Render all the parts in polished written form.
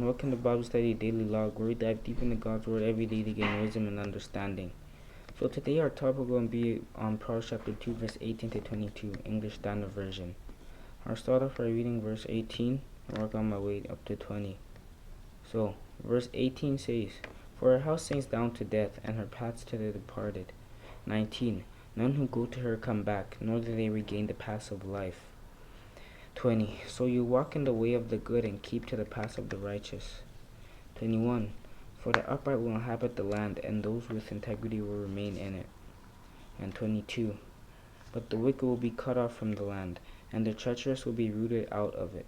Welcome to Bible Study Daily Log, where we dive deep into God's Word every day to gain wisdom and understanding. So today our topic will be on Proverbs chapter 2, verse 18 to 22, English Standard Version. I'll start off by reading verse 18 and work on my way up to 20. So, verse 18 says, "For her house sinks down to death, and her paths to the departed." 19. "None who go to her come back, nor do they regain the paths of life." 20. "So you walk in the way of the good and keep to the paths of the righteous." 21. "For the upright will inhabit the land, and those with integrity will remain in it." And 22. "But the wicked will be cut off from the land, and the treacherous will be rooted out of it."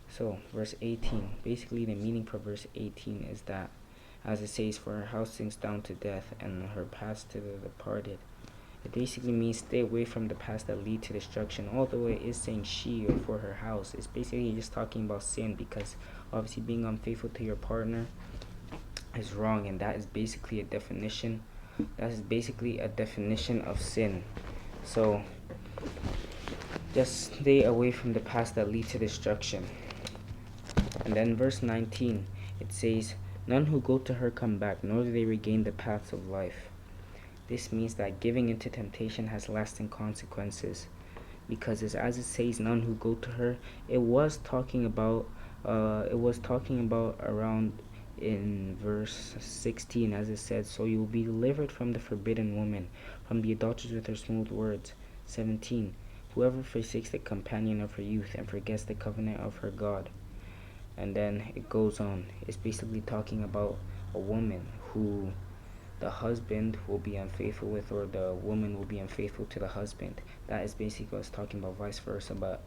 So, verse 18. Basically, the meaning for verse 18 is that, as it says, "For her house sinks down to death, and her paths to the departed." It basically means stay away from the paths that lead to destruction. Although it is saying she or for her house, it's basically just talking about sin, because obviously being unfaithful to your partner is wrong, and that is basically a definition. Of sin. So just stay away from the paths that lead to destruction. And then verse 19, it says, "None who go to her come back, nor do they regain the paths of life." This means that giving into temptation has lasting consequences, because as it says, "None who go to her," it was talking about around in verse 16, as it said, "So you will be delivered from the forbidden woman, from the adulteress with her smooth words." 17. "Whoever forsakes the companion of her youth and forgets the covenant of her God." And then it goes on. It's basically talking about a woman who the husband will be unfaithful with, or the woman will be unfaithful to the husband. That is basically what it's talking about, vice versa. But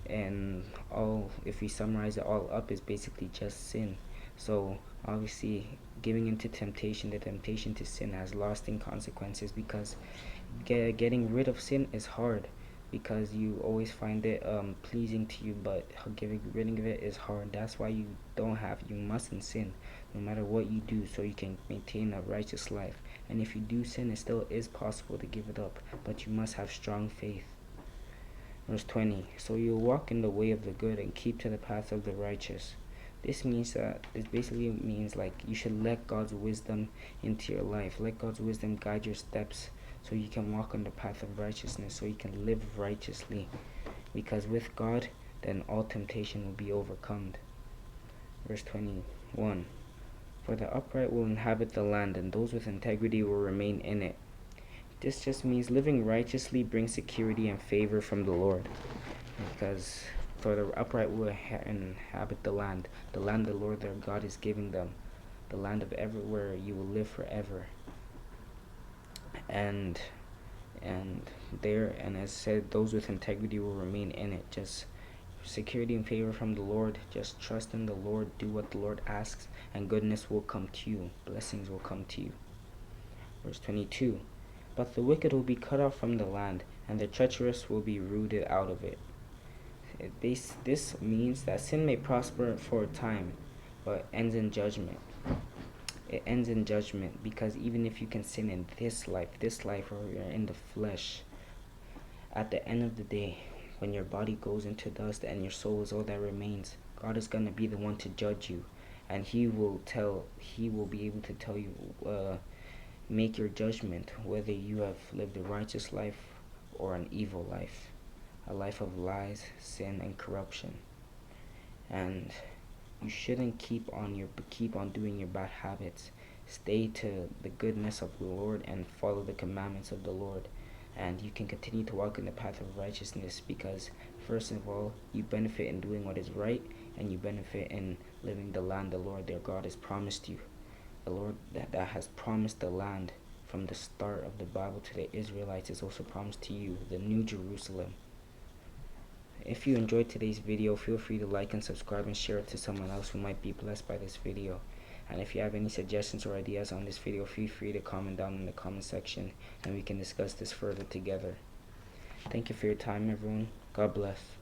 if we summarize it all up, is basically just sin. So obviously, giving into temptation, the temptation to sin has lasting consequences, because getting rid of sin is hard, because you always find it pleasing to you, but getting rid of it is hard. That's why you mustn't sin no matter what you do, so you can maintain a righteous life. And if you do sin, it still is possible to give it up, but you must have strong faith. Verse 20, "So you walk in the way of the good and keep to the path of the righteous." This basically means like you should let God's wisdom into your life. Let God's wisdom guide your steps, so you can walk on the path of righteousness, so you can live righteously. Because with God, then all temptation will be overcome. Verse 21, "For the upright will inhabit the land, and those with integrity will remain in it." This just means living righteously brings security and favor from the Lord. Because for the upright will inhabit the land the Lord their God is giving them, the land of everywhere you will live forever. And as said, those with integrity will remain in it. Just security and favor from the Lord. Just trust in the Lord, do what the Lord asks, and goodness will come to you. Blessings will come to you. Verse 22, "But the wicked will be cut off from the land, and the treacherous will be rooted out of it." This means that sin may prosper for a time, but ends in judgment. It ends in judgment, because even if you can sin in this life or you're in the flesh, at the end of the day, when your body goes into dust and your soul is all that remains, God is going to be the one to judge you, and he will be able to tell you, make your judgment, whether you have lived a righteous life or an evil life, a life of lies, sin, and corruption. And you shouldn't keep on doing your bad habits. Stay to the goodness of the Lord and follow the commandments of the Lord, and you can continue to walk in the path of righteousness, because first of all, you benefit in doing what is right, and you benefit in living the land the Lord their God has promised you. The Lord that has promised the land from the start of the Bible to the Israelites is also promised to you, the New Jerusalem. If you enjoyed today's video, feel free to like and subscribe and share it to someone else who might be blessed by this video. And if you have any suggestions or ideas on this video, feel free to comment down in the comment section, and we can discuss this further together. Thank you for your time, everyone. God bless.